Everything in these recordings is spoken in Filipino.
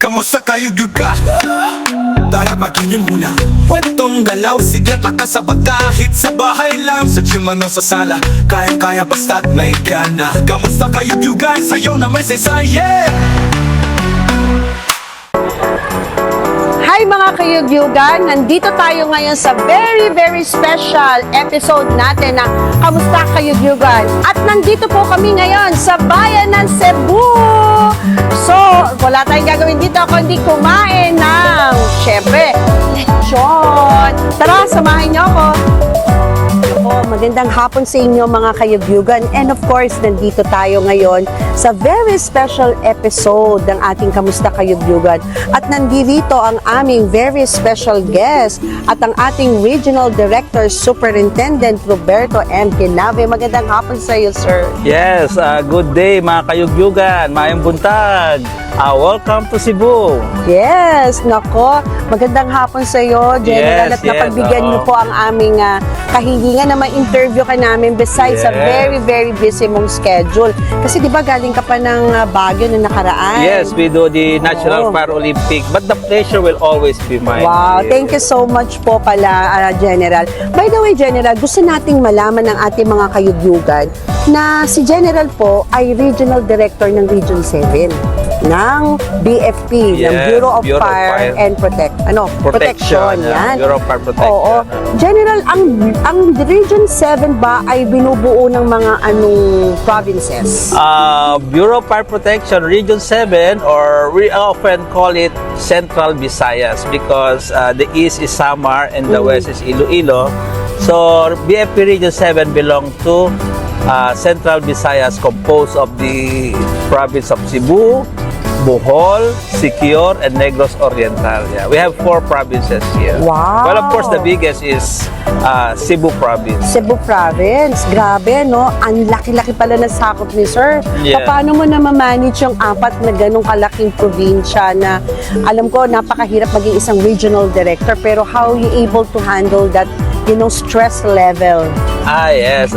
Kamusta Kayugyugan? Tara magingin muna kwentong galaw, sige takasabag kahit sa bahay lang. Sa gym man o sa sala, kaya-kaya basta't may gana. Kamusta Kayugyugan? Sa'yo na may saysay. Hi mga Kayugyugan! Nandito tayo ngayon sa very special episode natin ng Kamusta Kayugyugan? At nandito po kami ngayon sa bayan ng Cebu! So, wala tayong gagawin dito kundi kumain ng, syempre, lechon! Tara, samahin niyo ako! Magandang hapon sa inyo mga Kayugyugan, and of course, nandito tayo ngayon sa very special episode ng ating Kamusta Kayugyugan. At nandito ang aming very special guest at ang ating Regional Director Superintendent Roberto M. Genave. Magandang hapon sa iyo, sir. Yes, good day mga Kayugyugan, mayang buntag. Welcome to Cebu. Yes, nako, magandang hapon sa iyo, General, at napagbigyan niyo po ang aming kahilingan na ma-interview ka namin besides sa very busy mong schedule. Kasi di ba galing ka pa ng Baguio na nakaraan? Yes, we do the National Fire Olympic, but the pleasure will always be mine. Wow, thank you so much po pala, General. By the way, General, gusto nating malaman ng ating mga Kayugyugan na si General po ay Regional Director ng Region 7 ng BFP, ng Bureau of Fire and Protection. Yan. Bureau of Fire Protection. Oo. General, ang Region 7 ba ay binubuo ng mga anong provinces? Bureau of Fire Protection, Region 7, or we often call it Central Visayas because the east is Samar and the west is Iloilo. So, BFP Region 7 belong to Central Visayas, composed of the province of Cebu, Bohol, Siquijor, and Negros Oriental. Yeah, we have 4 provinces here. Wow! Well, of course, the biggest is Cebu Province. Cebu Province. Grabe, no? Ang laki-laki pala na sakop ni Sir. Yeah. Paano mo na ma-manage yung 4 na ganong kalaking probinsya na alam ko, napakahirap maging isang regional director, pero how you able to handle that, stress level? Yes.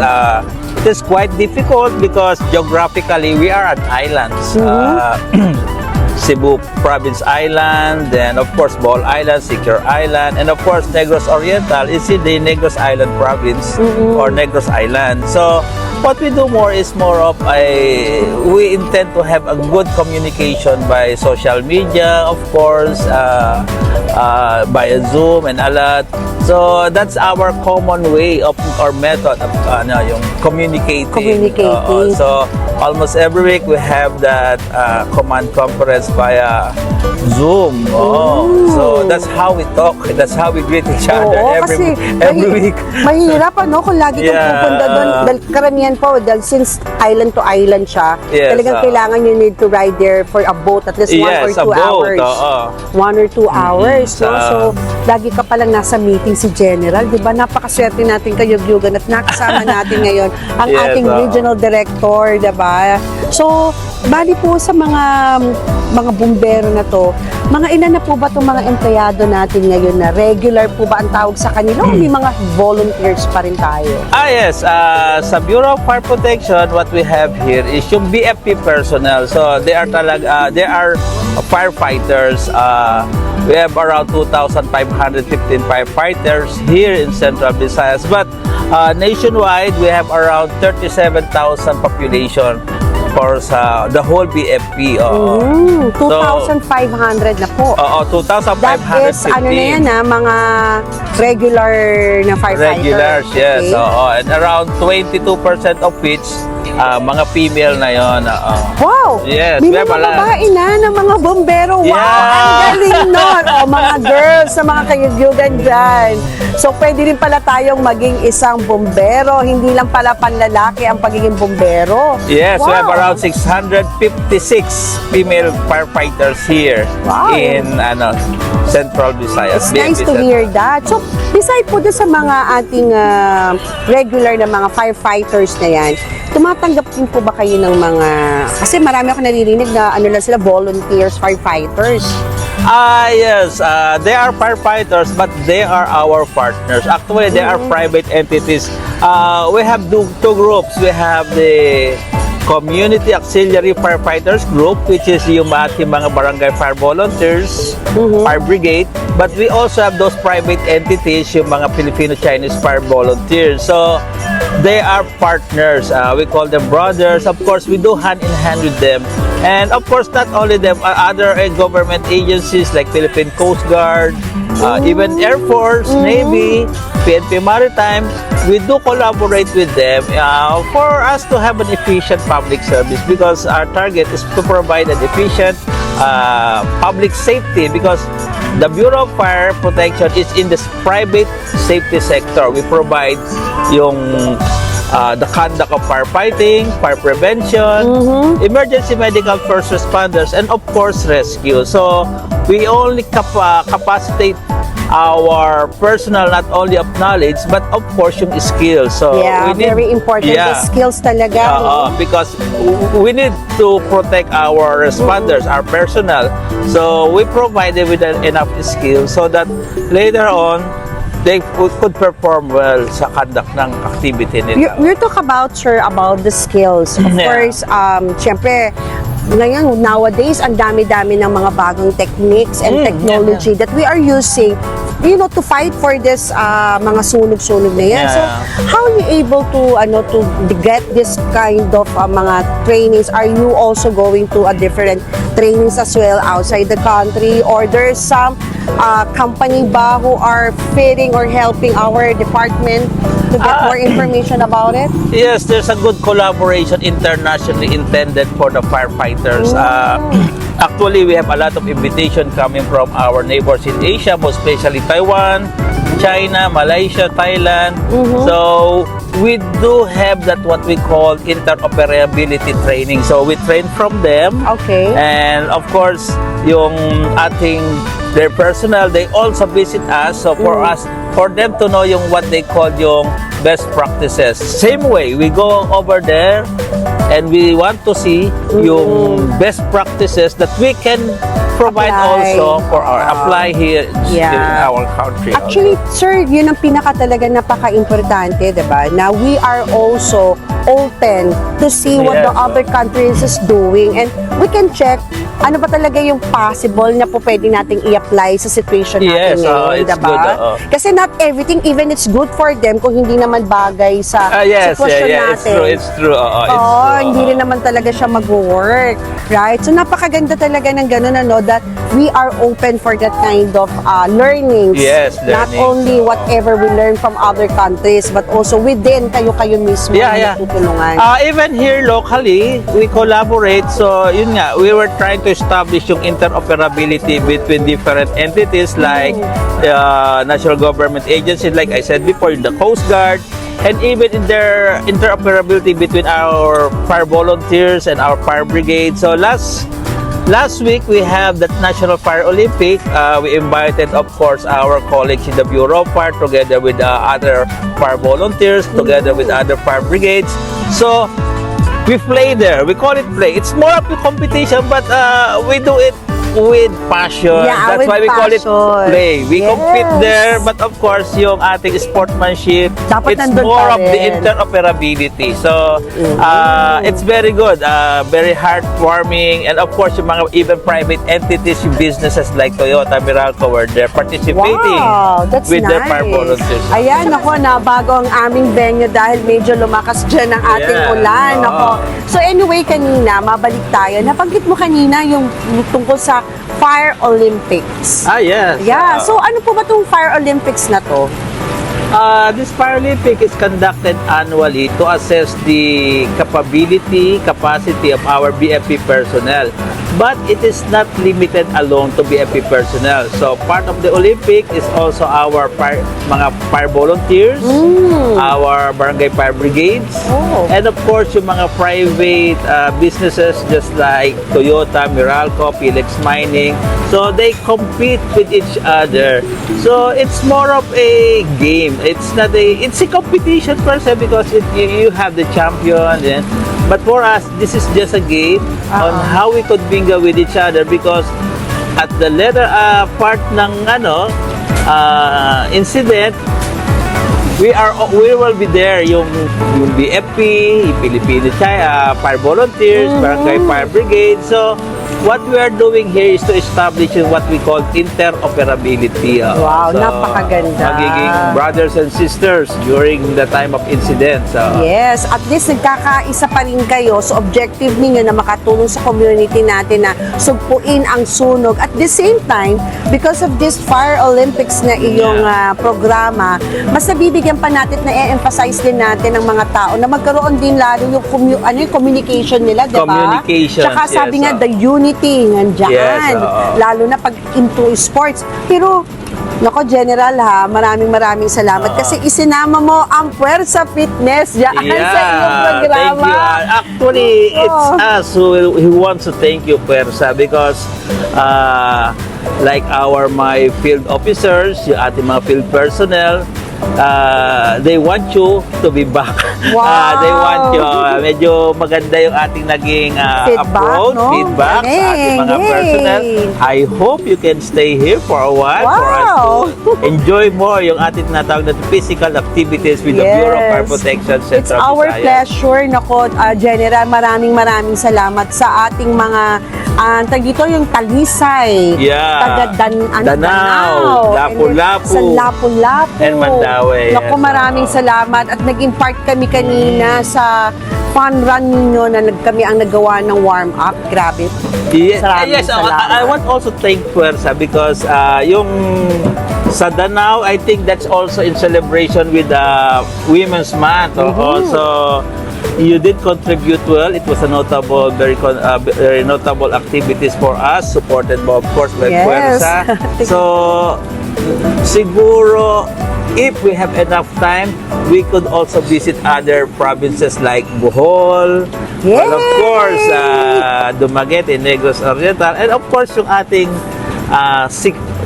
It is quite difficult because geographically we are an island. Cebu Province Island, then of course Bohol Island, Siquijor Island, and of course Negros Oriental is in the Negros Island Province or Negros Island. So what we do is more of we intend to have a good communication by social media, of course, by Zoom and a lot. So that's our common way of or method of yung communicating. So almost every week we have that command conference via Zoom. So that's how we talk. That's how we greet each other every week. Mahirap kung lagi kang pupunta doon. Dahil karamihan po, since island to island siya, talagang kailangan you need to ride there for a boat at least 1 or 2 hours. 1 or 2 hours. So lagi ka palang nasa meeting si General. Diba? Napakaswerte natin Kayugyugan at nakasama natin ngayon ang ating regional director. Diba? So, bali po sa mga bumbero na to, mga ilan na po ba itong mga empleyado natin ngayon na regular po ba ang tawag sa kanila o may mga volunteers pa rin tayo? Yes. Sa Bureau of Fire Protection, what we have here is yung BFP personnel. So, they are firefighters. We have around 2,515 firefighters here in Central Visayas. But nationwide, we have around 37,000 population for the whole BFP. 2,500 na po. 2,515. That is, na yan mga regular na firefighters. Regulars, yes. Okay. And around 22% of which mga female na yon. Wow! Yes, may mga babae na ng mga bombero. Wow! Ang galing nun! Mga girls sa mga Kayugyugan dyan. So, pwede rin pala tayong maging isang bombero. Hindi lang pala panlalaki ang pagiging bombero. Yes, we have around 656 female firefighters here in Central Visayas. It's nice to hear that. So, beside po doon sa mga ating regular na mga firefighters na yan, tumatanggap din po ba kayo ng mga, kasi marami ako naririnig na lang sila, volunteers, firefighters. Yes, they are firefighters, but they are our partners. Actually, they are private entities. We have two groups. We have the Community Auxiliary Firefighters Group, which is yung ating mga barangay fire volunteers, fire brigade. But we also have those private entities, yung mga Filipino-Chinese fire volunteers. So, they are partners. We call them brothers. Of course, we do hand in hand with them. And of course, not only them, other government agencies like Philippine Coast Guard, even Air Force, Navy, PNP Maritime, we do collaborate with them for us to have an efficient public service, because our target is to provide an efficient public safety, because the Bureau of Fire Protection is in the private safety sector. We provide yung the conduct of firefighting, fire prevention, emergency medical first responders, and of course rescue. So we only capacitate our personal, not only of knowledge, but of course yung skills. So Yeah, we need, very important. The skills talaga. no? because we need to protect our responders, our personnel. So we provide them with enough skills so that later on they could perform well sa conduct ng activity nila. You talk about, sir, about the skills. Of Yeah. course, syempre, ngayon, nowadays, ang dami-dami ng mga bagong techniques and technology that we are using, you know, to fight for this mga sunog-sunog na yan. Yeah. So, how are you able to get this kind of mga trainings? Are you also going to a different trainings as well outside the country, or there's some company ba who are fitting or helping our department to get more information about it? Yes, there's a good collaboration internationally intended for the firefighters. Actually, we have a lot of invitation coming from our neighbors in Asia, most especially Taiwan, China, Malaysia, Thailand. So we do have that what we call interoperability training. So we train from them. Okay. And of course, yung their personnel, they also visit us. So for them to know yung what they call yung best practices. Same way, we go over there and we want to see yung best practices that we can provide Apply. also for our apply here in our country. Actually, sir, yun ang pinaka talaga napaka-importante, diba? Na we are also open to see what the other countries is doing, and we can check ano ba talaga yung possible na po pwede nating i-apply sa situation natin ngayon, it's diba? good, Kasi not everything, even it's good for them kung hindi naman bagay sa sitwasyon natin. It's true. Hindi rin naman talaga siya mag-work, right? So napakaganda talaga ng ganun, that we are open for that kind of learnings. Yes, Not only whatever we learn from other countries, but also within kayo mismo tutulungan. Even here locally, we collaborate. So yun nga, we were trying to establish yung interoperability between different entities like national government agencies, like I said before, the Coast Guard, and even in their interoperability between our fire volunteers and our fire brigade. So last week we have that National Fire Olympic. We invited, of course, our colleagues in the Bureau of Fire together with other fire volunteers, together with other fire brigades. So we play there. We call it play. It's more of a competition, but we do it with passion. Yeah, That's with why we call it passion. play. We Yes. compete there, but of course, yung ating sportsmanship, Dapat it's nandun more pa of the rin. interoperability. So, it's very good, very heartwarming, and of course, yung mga even private entities, yung businesses like Toyota, Meralco, were there participating That's with their nice. fire volunteers. Ayan, ako, bago ang aming venue dahil medyo lumakas dyan ang ating ulan. Ako. So anyway, kanina, mabalik tayo. Nabanggit mo kanina yung tungkol sa Fire Olympics. Yes. Yeah, so ano po ba itong Fire Olympics na to? This Paralympic is conducted annually to assess the capacity of our BFP personnel. But it is not limited alone to BFP personnel. So part of the Olympic is also our mga fire volunteers, our barangay fire brigades, and of course yung mga private businesses just like Toyota, Meralco, Felix Mining. So they compete with each other. So it's more of a game. It's a competition per se, because you have the champion. But for us, this is just a game on how we could mingle with each other, because at the later part ng incident, we will be there yung BFP, yung Filipino Fire Volunteers, Barangay Fire Brigade. So what we are doing here is to establish what we call interoperability. Wow, napakaganda. Magiging brothers and sisters during the time of incident. So, Yes, at least nagkakaisa pa rin kayo sa objective ninyo na makatulong sa community natin na sugpuin ang sunog. At the same time, because of this Fire Olympics na iyong programa, mas nabibigyan pa natin na i-emphasize din natin ng mga tao na magkaroon din lalo yung communication nila, di ba? Communication, Tsaka sabi nga, the unity nandiyan. Yes, lalo na pag into sports. Pero nako, General ha, maraming salamat kasi isinama mo ang Pwersa Fitness diyan sa iyong programa. Thank you. Actually, it's us who wants to thank you, Pwersa, because like my field officers, yung ating mga field personnel, they want you to be back. Wow. They want you. Medyo maganda yung ating naging approach, feedback sa ating mga personnel. I hope you can stay here for a while for us to enjoy more yung ating tinatawag na physical activities with the Bureau of Fire Protection Central It's our pleasure. Nako, General, maraming salamat sa ating mga dito yung Talisay, taga Danao, Lapu-Lapu, sa Lapu-Lapu, and Mandaue. Naku, maraming salamat at nag-impart kami kanina sa fun run ninyo na kami ang nagawa ng warm-up. Grabe. Yes, Salamat. I want also thank Pwersa because yung sa Danao, I think that's also in celebration with the Women's Month. Also, you did contribute well. It was a notable, very notable activities for us, supported of course by Pwersa. So, siguro, if we have enough time, we could also visit other provinces like Bohol, well, of course, Dumaguete, Negros Oriental, and of course, yung ating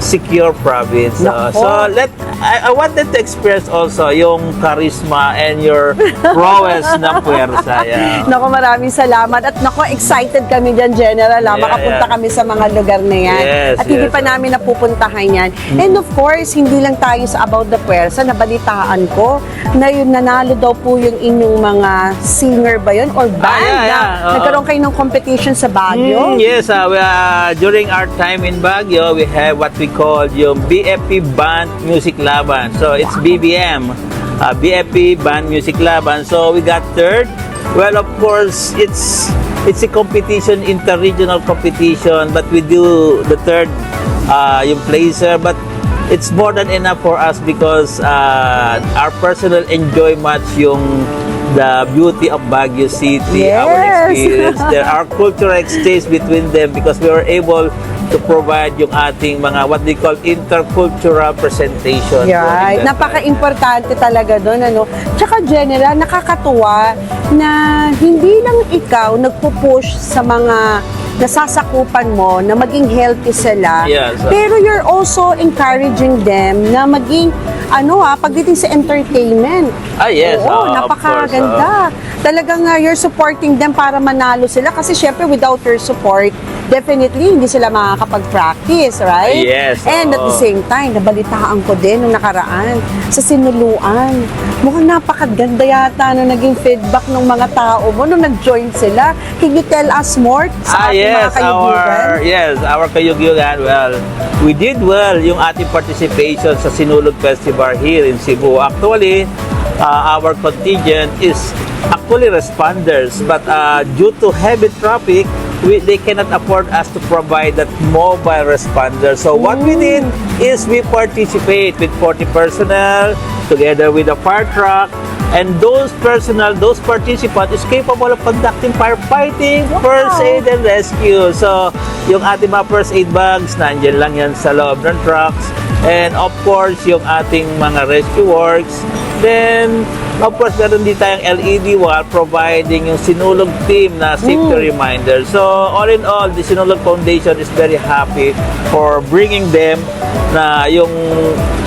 secure province. So I wanted to experience also yung charisma and your prowess na Pwersa. Naku, maraming salamat at naku, excited kami dyan, General. Makapunta kami sa mga lugar na yan. At hindi pa namin napupuntahan yan. And of course, hindi lang tayo sa About the Pwersa. Nabalitaan ko na yung nanalo daw po yung inyong mga singer ba yun? Or band? Nagkaroon kayo ng competition sa Baguio? Yes, during our time in Baguio, we have what we call yung BFP Band Music Laban. So it's BBM, BFP Band Music Laban. So we got third. Well, of course, it's a competition, inter-regional competition, but we do the third yung placer. But it's more than enough for us because our personnel enjoy much yung the beauty of Baguio City, our experience there, our cultural exchange between them because we were able to provide yung ating mga what they call intercultural presentation. Right. Napaka-importante talaga doon, ano. Tsaka, General, nakakatuwa na hindi lang ikaw nagpo-push sa mga nasasakupan mo na maging healthy sila. Pero you're also encouraging them na maging pagdating sa entertainment. Oo, napakaganda. Talagang you're supporting them para manalo sila kasi syempre without your support, definitely hindi sila makakapag-practice, right? And at the same time, nabalitaan ko din nung nakaraan sa sinuluan. Mukhang napakaganda yata na naging feedback ng mga tao mo nung nag-join sila. Can you tell us more sa ating mga Kayugyugan? Our Kayugyugan. Well, we did well yung ating participation sa Sinulog Festival here in Cebu. Actually, our contingent is actually responders, but due to heavy traffic, they cannot afford us to provide that mobile responder. So what we did is we participate with 40 personnel together with a fire truck, and those participants is capable of conducting firefighting, first aid, and rescue. So yung ating mga first aid bags, nandiyan lang yan sa loob ng trucks. And of course, yung ating mga rescue works. Then, of course, meron din tayong LED wall providing yung Sinulog team na safety reminder. So, all in all, the Sinulog Foundation is very happy for bringing them na yung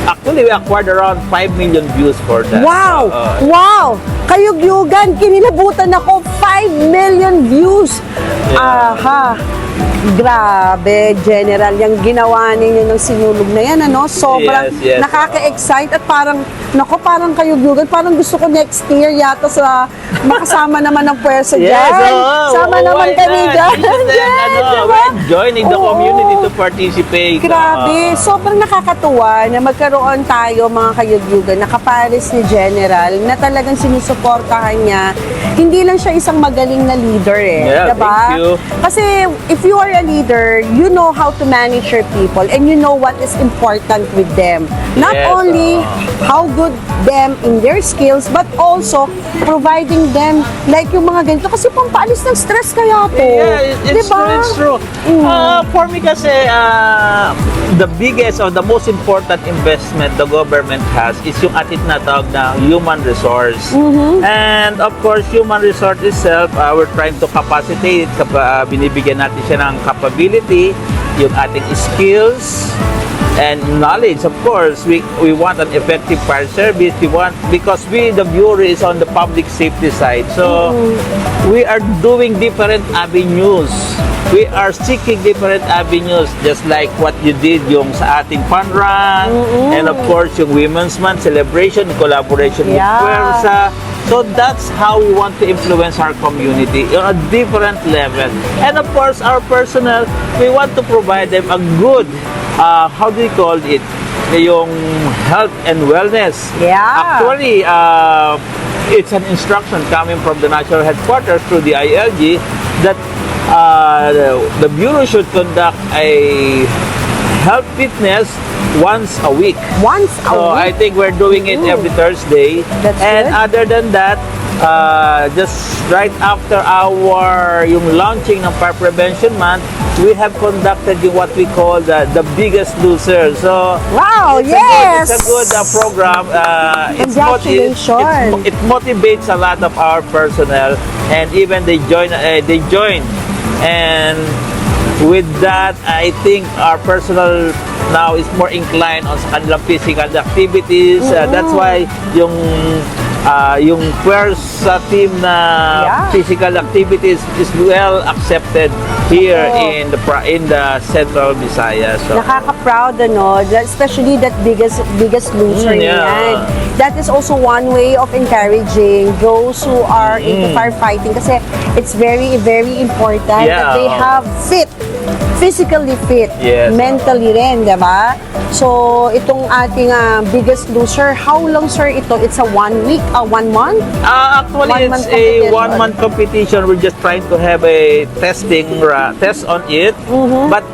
Actually, we acquired around 5 million views for that. Wow! Wow! Kayugyugan, kinilabutan ako, 5 million views. Yeah. Aha! Grabe, General, yung ginawa ninyo ng sinulog na yan, ano? Sobrang Yes, yes. nakaka-excite at parang, nako, parang Kayugyugan, parang gusto ko next year yata sa makasama naman ng Pwersa dyan. Sama naman kami dyan. We're joining the Oo. community to participate. Grabe, sobrang nakakatuwa na magkaroon tayo mga Kayugyugan, nakapares ni General na talagang sinusuportahan niya. Hindi lang siya isang magaling na leader Yeah, diba? thank you. Kasi if you are a leader, you know how to manage your people and you know what is important with them. Not Yes, only how good them in their skills, but also providing them like yung mga ganito. Kasi pampaalis ng stress kaya to. Yeah, Diba? it's true. For me kasi, the biggest or the most important investment the government has is yung ating natawag na human resource. And of course, human resource itself, we're trying to capacitate, binibigyan natin siya ng capability, yung ating skills, and knowledge. Of course, we want an effective fire service. We want, because the Bureau is on the public safety side. So, we are doing different avenues. We are seeking different avenues, just like what you did yung sa ating fun run, and of course, yung Women's Month celebration, collaboration with Pwersa. So that's how we want to influence our community on a different level. And of course, our personnel, we want to provide them a good, how do you call it? Yung health and wellness. Yeah. Actually, it's an instruction coming from the national headquarters through the ILG that the Bureau should conduct a health fitness once a week. Once a So week? I think we're doing it every Thursday. That's and good. other than that, just right after our yung launching ng Fire Prevention Month, we have conducted what we call the biggest loser. So Wow, it's a good program. Congratulations. It motivates a lot of our personnel, and even they join. And with that, I think our personnel now is more inclined on sa kanilang physical activities. That's why yung Pwersa team na physical activities is well accepted here in the Central Visayas. So, Nakaka-proud, ano, especially that biggest loser yan. That is also one way of encouraging those who are into firefighting kasi it's very, very important that they have physically fit, mentally rin, diba? So, itong ating biggest loser, how long, sir, ito? It's a 1 week, 1 month? Actually, it's a 1 month competition. We're just trying to have a test on it. But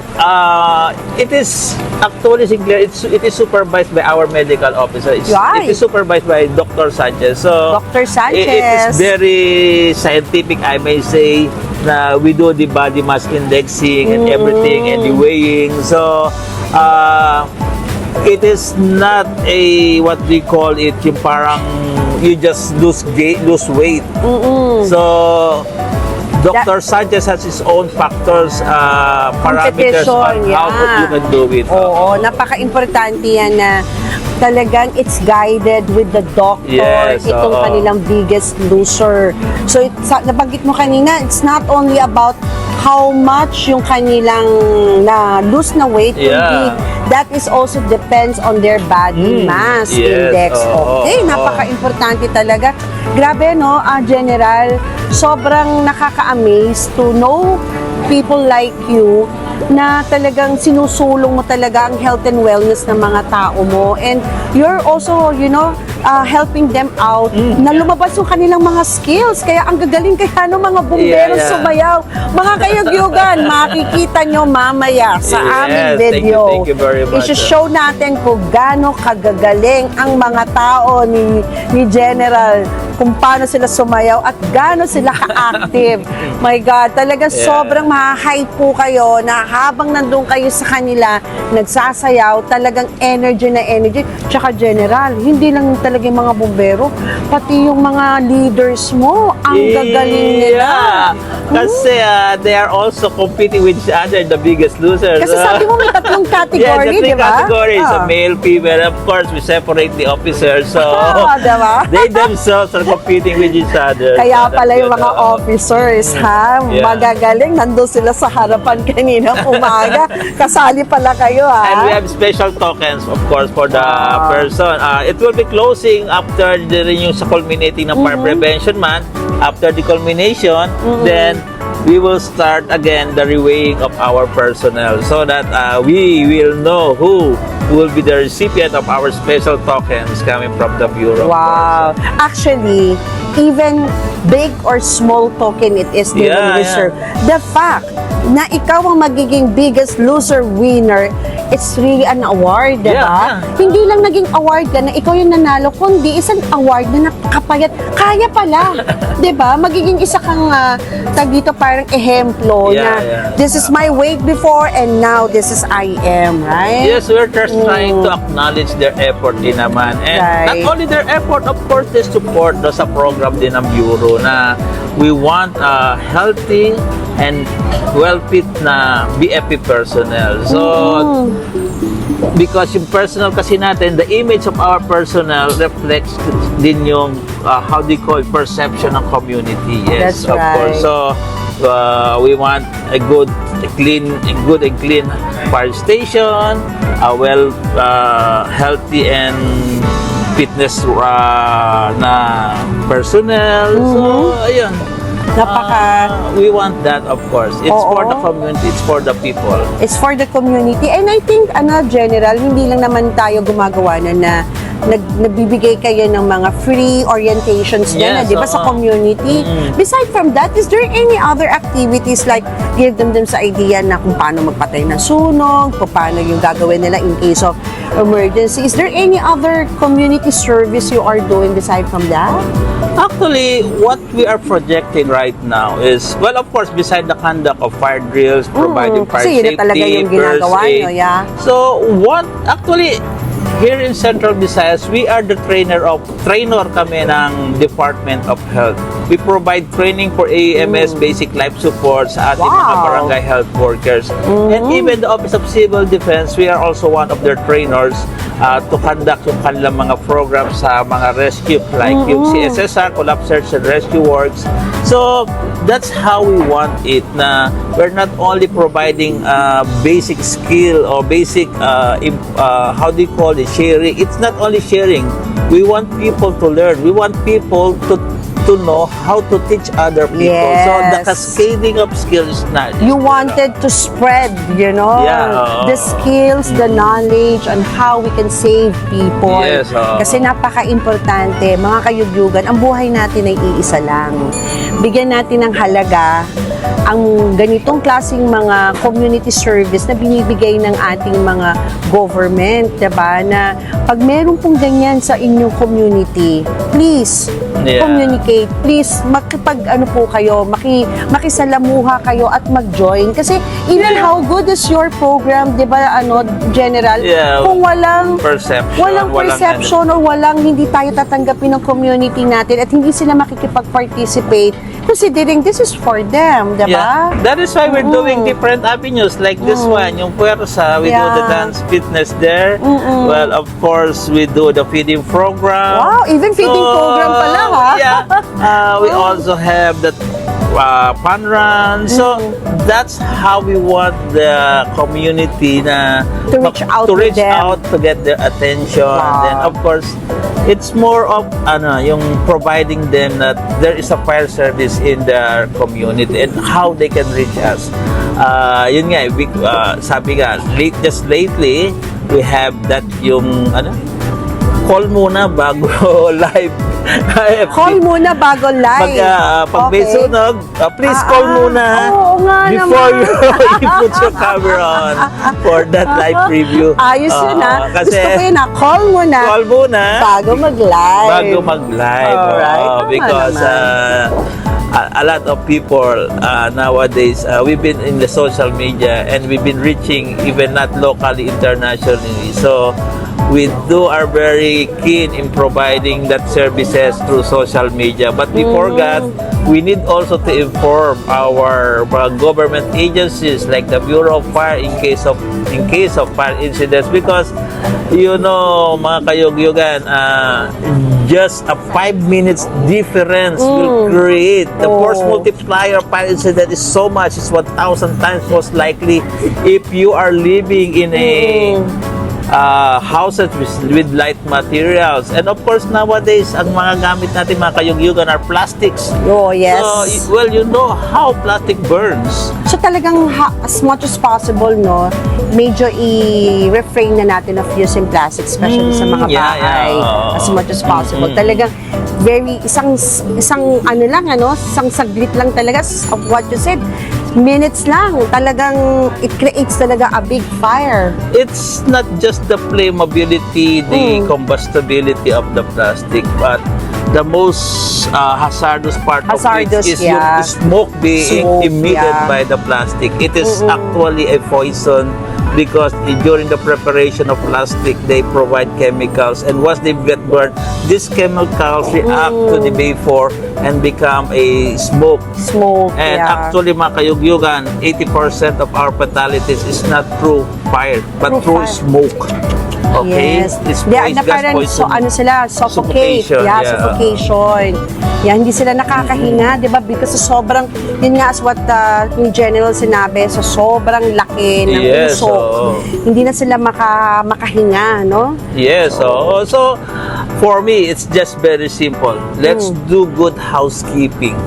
it is actually, Sinclaire, it is supervised by our medical officer. It is supervised by Dr. Sanchez. So, Dr. Sanchez. It is very scientific, I may say, na we do the body mass indexing and everything and the weighing. So, it is not a, what we call it, yung parang you just lose weight. So, Dr. Sanchez has his own factors, parameters on how you can do it. Oo, napaka-importante yan na talagang it's guided with the doctor, itong kanilang biggest loser. So, nabanggit mo kanina, it's not only about how much yung kanilang na-lose na weight, kundi that is also depends on their body mass index. Okay, napaka-importante talaga. Grabe, no, General, sobrang nakaka-amaze to know people like you na talagang sinusulong mo talaga ang health and wellness ng mga tao mo. And you're also, helping them out na lumabas yung kanilang mga skills. Kaya ang gagaling kaya ng mga bumbero sumayaw. Mga Kayugyugan, makikita nyo mamaya sa aming video. Thank you very much. I-show natin kung gaano kagagaling ang mga tao ni General, kung paano sila sumayaw at gaano sila ka-active. My God, talaga sobrang ma-hype po kayo na habang nandun kayo sa kanila, nagsasayaw, talagang energy na energy. Tsaka general, hindi lang talaga yung mga bumbero, pati yung mga leaders mo, ang gagaling nila. Kasi they are also competing with each other, the biggest losers. Kasi sabi mo may tatlong category, yeah, the di ba? categories, male, female. Of course, we separate the officers. So, diba? they themselves are competing with each other. Kaya So, pala that's yung good, mga officers, ha? Yeah. Magagaling. Nandun sila sa harapan kanina umaga. Kasali pala kayo, ha? And we have special tokens, of course, for the person. It will be closing after yung sa culminating ng Fire Prevention Month. After the culmination, then we will start again the reweighing of our personnel so that we will know who will be the recipient of our special tokens coming from the Bureau. Wow. Actually, even big or small token it is given reserve. The fact na ikaw ang magiging biggest loser winner, it's really an award, diba? Yeah. Hindi lang naging award ka na ikaw yung nanalo, kundi isang award na nakapayat. Kaya pala, diba? Magiging isa kang tag dito parang ehemplo na this is my weight before and now this is I am, right? Yes, we're just trying to acknowledge their effort din naman. And not only their effort, of course, they support sa program din ng Bureau na we want healthy and well-fit na BFP personnel. So, because yung personnel kasi natin, the image of our personnel reflects din yung how they call perception ng community. Yes, That's of course. So, we want a good and clean fire station, a well healthy and fitness na personnel. So, ayun. We want that, of course. It's for the community, it's for the people. It's for the community. And I think, General, hindi lang naman tayo gumagawa na nagbibigay kayo ng mga free orientations din, di ba, sa community. Beside from that, is there any other activities like give them sa idea na kung paano magpatay ng sunog, kung paano yung gagawin nila in case of emergency? Is there any other community service you are doing beside from that? Actually, what we are projecting right now is, well, of course, beside the conduct of fire drills, providing fire kasi yun safety, na talaga yung ginagawa nyo, So, here in Central Visayas, we are the trainer kami ng Department of Health. We provide training for AEMS, basic life support sa ating mga barangay health workers. And even the Office of Civil Defense, we are also one of their trainers to conduct yung kanilang mga programs sa mga rescue, like yung CSSR, Collapse Search and Rescue Works. So, that's how we want it, na we're not only providing basic skill or basic, how do you call it, sharing. It's not only sharing. We want people to learn. We want people to know how to teach other people. Yes. So, the cascading of skills na. You wanted to spread, the skills, the knowledge on how we can save people. Yes, Kasi napaka-importante, mga kayugyugan, ang buhay natin ay iisa lang. Bigyan natin ng halaga ang ganitong klaseng mga community service na binibigay ng ating mga government, diba? Na pag meron pong ganyan sa inyong community, please, communicate. Please, makisalamuha kayo at mag-join. Kasi even how good is your program, diba, General? Kung walang perception or walang hindi tayo tatanggapin ng community natin at hindi sila makikipag-participate, considering this is for them, diba? Yeah, that is why we're doing different avenues like this one, yung Pwersa, we do the dance fitness there. Well, of course, we do the feeding program. Wow, even feeding program pala, ha? We also have the fun run. So, that's how we want the community to reach out to get their attention. Then, of course, it's more of yung providing them that there is a fire service in their community and how they can reach us. Yun nga, sabi nga, just lately, we have that yung call muna bago live. Call muna bago live. Pag may sunog, please call muna before you put your camera on for that live preview. Ayos yun, kasi gusto ko yun, call muna bago mag-live. Alright, because a lot of people nowadays, we've been in the social media and we've been reaching even not locally, internationally. So we are very keen in providing that services through social media. But before that, we need also to inform our government agencies like the Bureau of Fire in case of fire incidents, because you know, mga Kayugyugan, just a 5 minutes difference will create the force multiplier of fire incident is so much. It's 1,000 times most likely if you are living in a houses with light materials. And of course, nowadays, ang mga gamit natin, mga Kayugyugan, are plastics. Oh, yes. So, well, you know how plastic burns. So talagang as much as possible, no, medyo i-refrain na natin of using plastic, especially sa mga bahay, as much as possible. Talagang isang ano lang, ano, isang saglit lang talaga of what you said. Minutes lang, talagang it creates talaga a big fire. It's not just the flammability, the combustibility of the plastic, but the most hazardous part of it is yung smoke being emitted by the plastic. It is actually a poison, because during the preparation of plastic, they provide chemicals, and once they get burned, these chemicals react to the vapor and become a smoke. And actually, mga Kayugyugan, 80% of our fatalities is not through fire, but through smoke. Okay? Yes. It's Parang so ano sila, suffocate. Suffocation. Hindi sila nakakahinga, di ba? Because sobrang, yun nga as what yung general sinabi, so sobrang laki ng usok. Hindi na sila makahinga, no? Yes. So for me, it's just very simple. Let's do good housekeeping.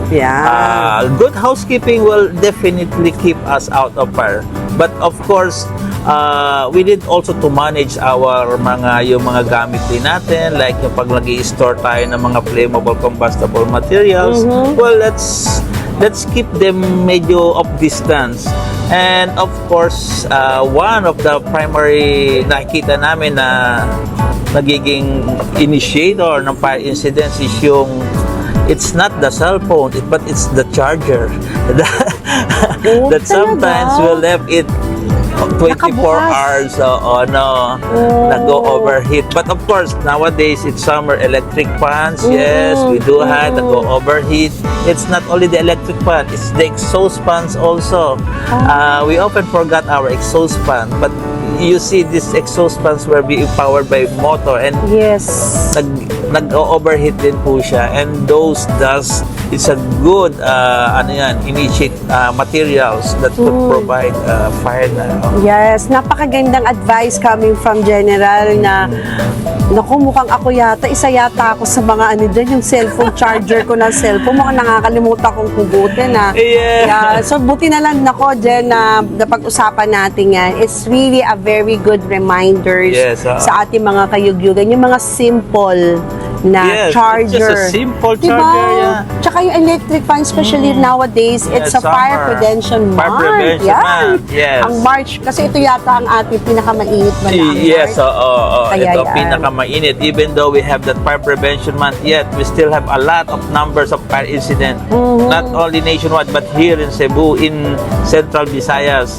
Good housekeeping will definitely keep us out of fire. But of course, we need also to manage yung mga gamit din natin, like yung pag nag-i-store tayo ng mga flammable combustible materials. Well, let's keep them medyo of distance. And of course, one of the primary nakikita namin na nagiging initiator ng fire incidents is it's not the cell phone, but it's the charger that sometimes will left it 24 hours nag-overheat. But of course, nowadays, it's summer, electric fans. Yes, we do have nag-overheat. It's not only the electric fan, it's the exhaust fans also. We often forgot our exhaust fan, but you see these exhaust fans were being powered by motor, and nag-overheat din po siya, and those dust is a good initiate materials that could provide fire na. Yes, napakagandang advice coming from General na naku, mukhang ako isa yata ako sa mga dyan, yung cellphone charger ko ng cellphone, mukhang nakakalimutan kong hugutin so buti na lang nako, Jen, na napag-usapan natin yan. It's really a very good reminders sa ating mga Kayugyugan, yung mga simple na charger. Just a simple charger, Tsaka yung electric fan, especially nowadays, it's a fire prevention month. Ang March, kasi ito yata ang ating pinakamainit ba na March? Ito pinakamainit. Even though we have that fire prevention month, yet we still have a lot of numbers of fire incident. Not only nationwide, but here in Cebu, in Central Visayas,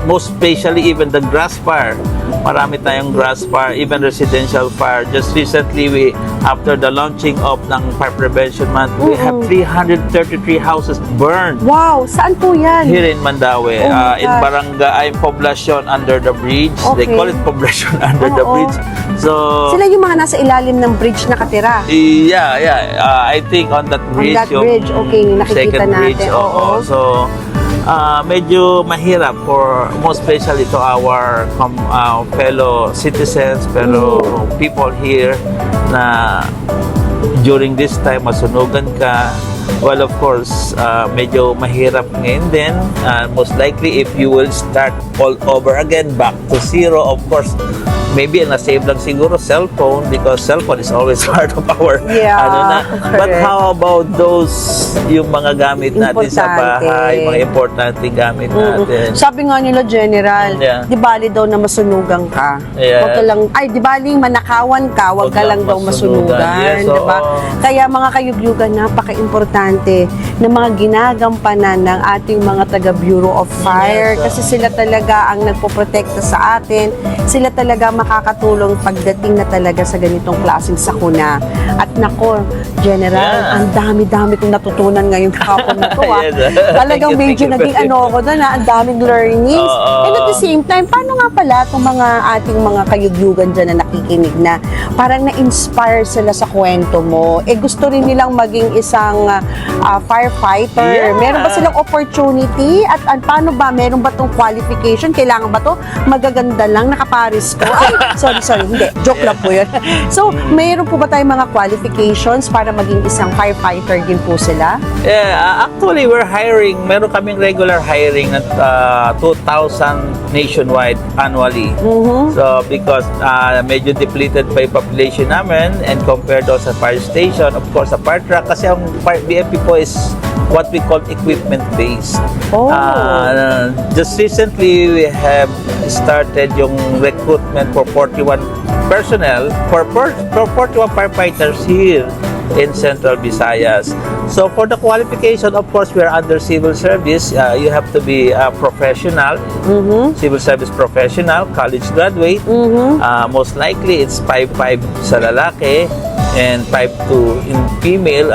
most especially even the grass fire. Marami tayong grass fire, even residential fire. Just recently, after the launching of ng Fire Prevention Month, we have 333 houses burned. Wow! Saan po yan? Here in Mandaue, in Barangay Poblacion under the bridge. They call it Poblacion under the bridge. So sila yung mga nasa ilalim ng bridge nakatira? I think on that bridge. On that bridge, nakikita natin. So medyo mahirap for most especially to our fellow citizens, fellow people here na during this time masunugan ka. Well, of course, medyo mahirap ngayon din. Most likely, if you will start all over again, back to zero, of course, maybe na-save lang siguro cellphone because cellphone is always part of our Yeah, But correct. how about those yung mga gamit natin sa Importante. bahay, mga importante gamit natin? Sabi nga nila, General, Yeah. di bali daw na masunugan ka. Yeah. Wag ka lang, ay, di bali manakawan ka, wag ka lang daw masunugan. Yes, di ba? oo. Kaya mga kayugyugan, napaka-importante na mga ginagampanan ng ating mga taga Bureau of Fire Yes, kasi sila talaga ang nagpoprotekta sa atin. Sila talaga makakatulong pagdating na talaga sa ganitong klaseng sakuna. At nako, General, Yeah. ang dami-dami kong natutunan ngayong kahapon na to. Yes. Talagang Thank medyo you naging very ano ko doon, ang daming learnings. Oo. And at the same time, paano nga pala itong mga ating mga kayugyugan dyan na nakikinig na parang na-inspire sila sa kwento mo? Eh gusto rin nilang maging isang firefighter. Yeah. Meron ba silang opportunity? At paano ba? Meron ba itong qualification? Kailangan ba to magaganda lang, nakaparis ko? Ay, sorry, hindi. Joke lang po yun. So, meron po ba tayong mga qualifications para maging isang firefighter din po sila? Yeah, actually, we're hiring. Meron kaming regular hiring at 2,000 nationwide annually. So, because medyo depleted pa yung population namin and compared doon sa fire station, of course, sa fire truck, kasi ang BFP po is what we call equipment-based. Oh. Just recently, we have started yung recruitment for 41 personnel, for 41 firefighters here in Central Visayas. So for the qualification, of course, we are under civil service. You have to be a professional, civil service professional, college graduate. Most likely, it's 5'5" sa lalaki and 5'2" in female.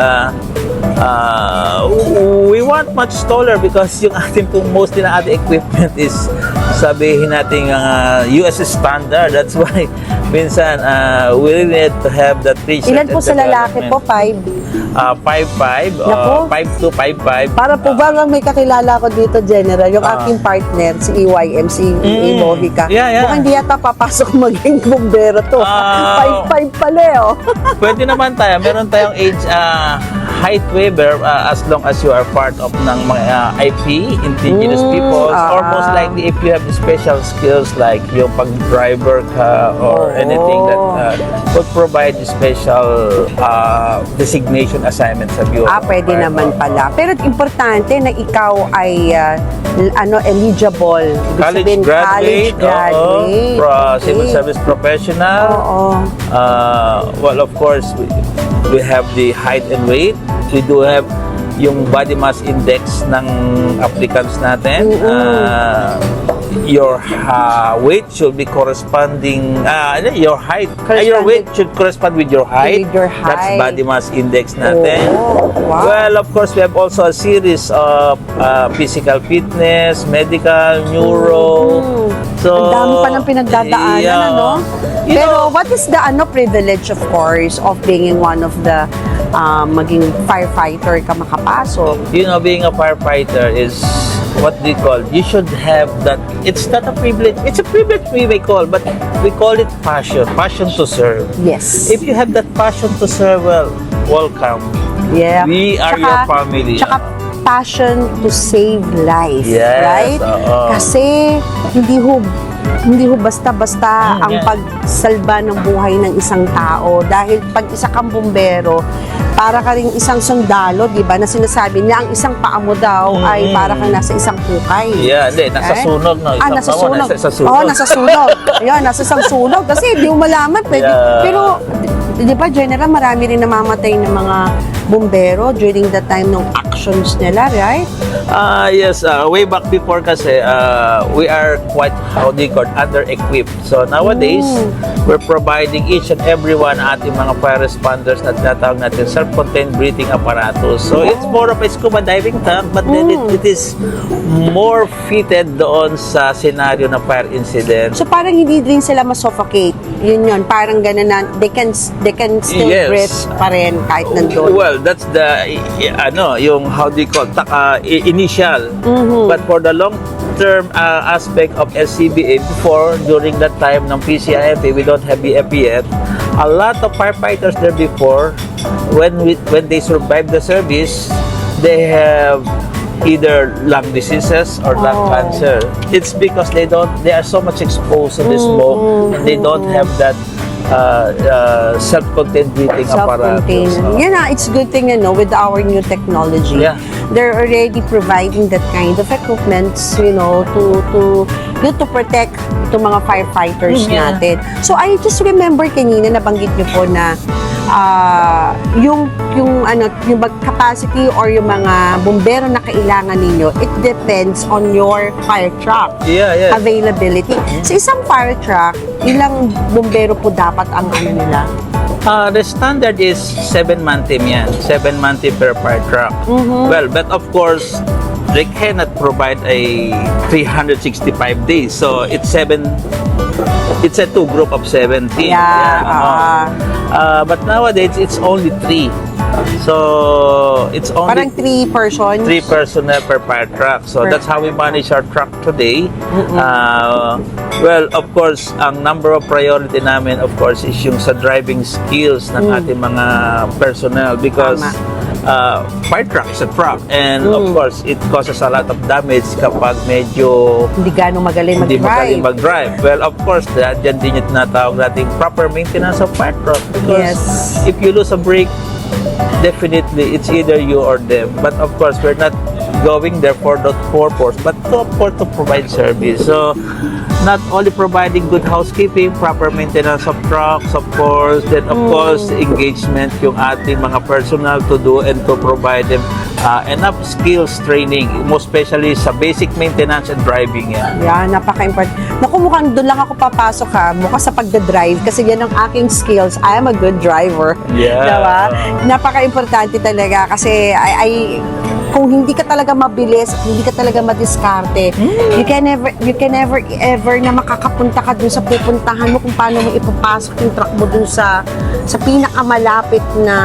We want much taller because yung ating pong mostly na ating equipment is sabihin natin US standard. That's why minsan we really need to have that research. Ilan po sa lalaki po? 5? 5'5", Naku. 5'2", 5'5". Para po ba may kakilala ko dito, General, yung aking partner, si EYM, si MOJICA. Yeah. Mukhang hindi yata papasok maging bumbero to. 5'5" pala oh. Pwede naman tayo. Meron tayong age height waiver as long as you are part of ng mga IP, indigenous peoples, or most likely if you have special skills like yung pag-driver ka or anything that would provide special designation assignment sa Bureau. Pwede naman pala. Pero importante na ikaw ay eligible. Ibig College sabihin, graduate, college graduate. Civil service professional. Well, of course, we have the height and weight. We do have yung body mass index ng applicants natin. Your weight should be corresponding, your height, your weight should correspond with your height. With your That's height. body mass index natin. Wow. Well, of course, we have also a series of physical fitness, medical, neuro. So, Ang dami pa ng pinagdadaanan, yeah. ano? You Pero know, what is the privilege, of course, of being one of the maging firefighter ka makapasok? you know, being a firefighter is what we call, you should have that, it's not a privilege, it's a privilege we may call, but we call it passion to serve. Yes. If you have that passion to serve, well, welcome. Yeah. We are your family. Tsaka passion to save life, Yes, right? oo. Kasi hindi ho basta-basta ang yeah. pagsalba ng buhay ng isang tao. Dahil pag isa kang bumbero, para ka rin isang sundalo, di ba? Na sinasabi niya, ang isang paa mo daw ay para kang nasa isang hukay. Yeah, hindi, nasa Right? sunog, no? Nasa Isang sunog. nasa sunog. Oo, nasa sunog. Ayan, nasa isang sunog. Kasi hindi mo malaman. Pwede. Yeah. Pero, di ba, General, marami rin namamatay ng mga bumbero during the time ng actions nila, right? Yes, way back before kasi, we are quite, how do you call it, under-equipped. So nowadays, we're providing each and every one ating mga fire responders na tinatawag natin self-contained breathing apparatus. So it's more of a scuba diving tank, but then it is more fitted doon sa scenario ng fire incident. So parang hindi din sila masuffocate. Yun. Parang ganun na, they can still Yes. breathe pa rin kahit nandun. Well, that's the yung how do you call initial. But for the long-term aspect of SCBA, before during that time ng PCIFA, we don't have BFP yet. A lot of firefighters there before, when they survived the service, they have either lung diseases or lung cancer. It's because they are so much exposed to the smoke, and they don't have that self-contained breathing apparatus. It's good thing, with our new technology. Yeah. They're already providing that kind of equipment, to protect itong mga firefighters natin. So, I just remember kanina, nabanggit niyo po na yung capacity or yung mga bumbero na kailangan ninyo, it depends on your fire truck availability. Sa isang fire truck, ilang bumbero po dapat ang nila? The standard is 7-man team yan. 7-man team per fire truck. Well, but of course, they cannot provide a 365 days. So, it's a 2 group of 17. But nowadays, it's only 3. So, it's only Parang 3 persons? 3 personnel per fire truck. So, that's how we manage our truck today. Well, of course, ang number of priority namin, of course, is yung sa driving skills ng ating mga personnel because fire truck is a truck and of course, it causes a lot of damage kapag medyo Hindi gano'ng magaling mag-drive. Well, of course, dyan din yung tinatawag nating proper maintenance of fire truck because if you lose a brake, definitely it's either you or them. But of course, we're not going there for that purpose, but to provide service. So, not only providing good housekeeping, proper maintenance of trucks, of course, then of course, engagement yung ating mga personnel to do and to provide them enough skills training, most especially sa basic maintenance and driving. Napaka-important. Naku, mukhang doon lang ako papasok mukha sa pagdadrive kasi yan ang aking skills. I am a good driver. Diba? Napaka-importante talaga kasi kung hindi ka talaga mabilis, hindi ka talaga madiskarte, you can never ever na makakapunta ka dun sa pupuntahan mo kung paano mo ipapasok yung truck mo dun sa pinakamalapit na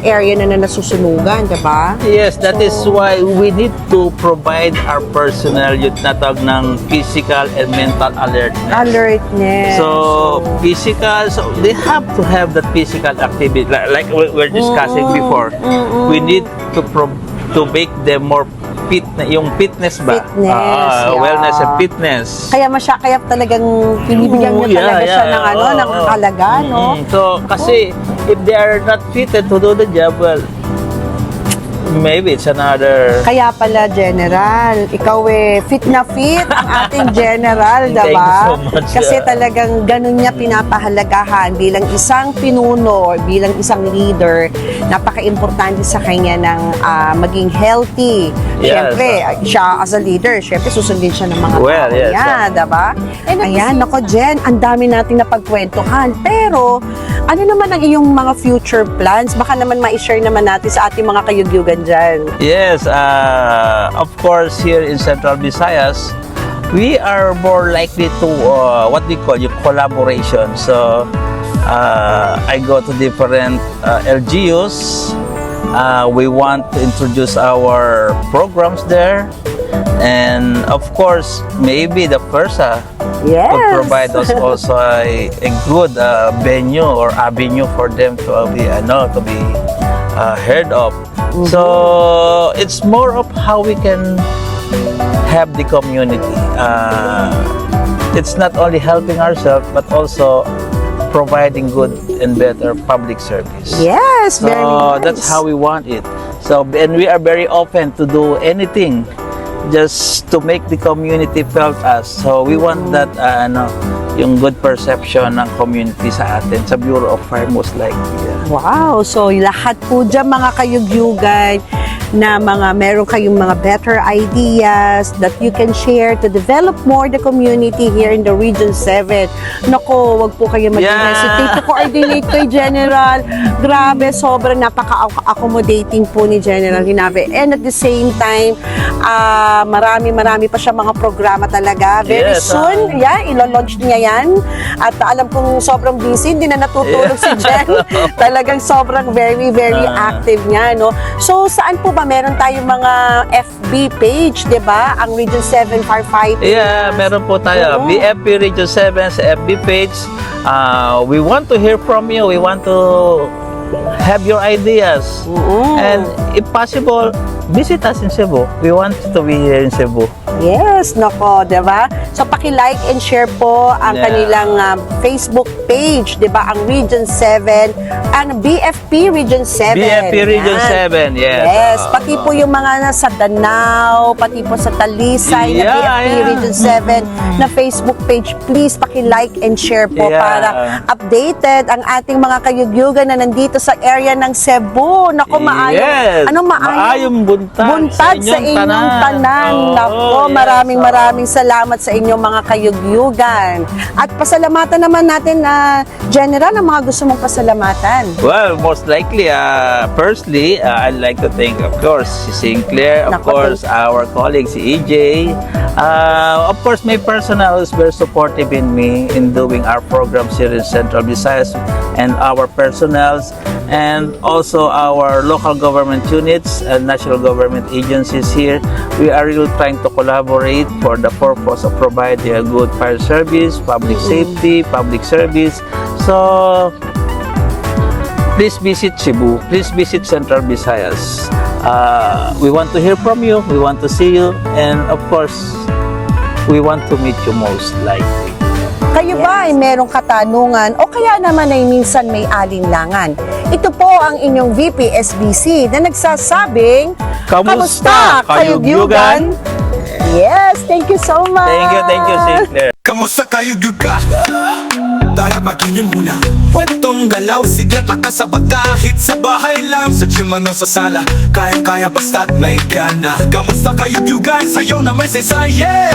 area na nasusunugan, diba? Yes, that is why we need to provide our personnel yung natawag ng physical and mental alertness. So, physical, so they have to have that physical activity. Like we were discussing before, we need to make them more fit, yung fitness ba? Wellness and fitness. Kaya talagang pinibigyan niya talaga siya ng ng halaga, no? So, kasi if they are not fitted to do the job, well, maybe it's another... Kaya pala, General, ikaw fit na fit ang ating General, diba? Thank you so much. Kasi talagang ganun niya pinapahalagahan bilang isang pinuno or bilang isang leader. Napaka-importante sa kanya ng maging healthy. Siyempre, siya as a leader, siyempre susundin siya ng mga tao niya, diba? Ayan, nako Jen, ang dami nating napagkwentuhan. Pero, ano naman ang iyong mga future plans? Baka naman ma-share naman natin sa ating mga kayugyugan dyan. Yes, of course, here in Central Visayas, we are more likely to what we call yung collaboration. So, I go to different LGUs. We want to introduce our programs there. And of course, maybe the Pwersa could provide us also a good venue or avenue for them to be heard of. So it's more of how we can have the community. It's not only helping ourselves but also providing good and better public service. Yes, very nice. That's how we want it. So, and we are very open to do anything just to make the community felt us. So we want that yung good perception ng community sa atin sa Bureau of Fire most likely. Wow! So lahat po dyan mga kayugyugan na meron kayong mga better ideas that you can share to develop more the community here in the Region 7. Nako, wag po kayo mag-hesitate to coordinate kay General. Grabe, sobrang napaka-accommodating po ni General Genave. And at the same time, marami pa siya mga programa talaga. Very soon, ilo-launch niya yan. At alam kong sobrang busy, hindi na natutulog si Jen. Talagang sobrang very active niya, no? So, saan po ba meron tayong mga FB page, di ba? Ang Region 7 Firefighting. Yeah, meron po tayo. BFP Region 7 sa FB page. We want to hear from you. We want to have your ideas. And if possible, visit us in Cebu. We want to be here in Cebu. Yes, nako, 'di ba? So paki-like and share po ang Yeah. kanilang Facebook page, 'di ba? Ang Region 7, ang BFP Region 7. BFP Region Yan. 7, yes. Yes, pati po yung mga nasa Danao, pati po sa Talisay na Yeah, BFP yeah. Region 7 na Facebook page. Please paki-like and share po Yeah. para updated ang ating mga kayugyugan na nandito sa area ng Cebu. Nako, maayong Yes. maayong buntag sa inyong tanan. Oo, Nako, yes. maraming salamat sa inyong mga kayugyugan. At pasalamatan naman natin na General ang mga gusto mong pasalamatan. Well, most likely, firstly, I'd like to thank, of course, si Sinclair, of Nako, course, our colleague, si EJ. Of course, my personal is very supportive in me in doing our programs here in Central Visayas, and our personals, and also our local government units and national government agencies here. We are really trying to collaborate for the purpose of providing a good fire service, public safety, public service. So, please visit Cebu. Please visit Central Visayas. We want to hear from you. We want to see you. And of course, we want to meet you most likely. Kayo ba ay merong katanungan o kaya naman ay minsan may alinlangan? Ito po ang inyong VP SBC na nagsasabing, Kamusta, Kayugyugan? Yes, thank you so much. Thank you, Sinclair. Kamusta Kayugyugan? Tara magingin muna. Kwentong galaw, sigat lakas sa kahit sa bahay lang, sa gym ano sa sala, kaya-kaya basta't may gana. Kamusta Kayugyugan? Sa'yo na may saysay, yeah!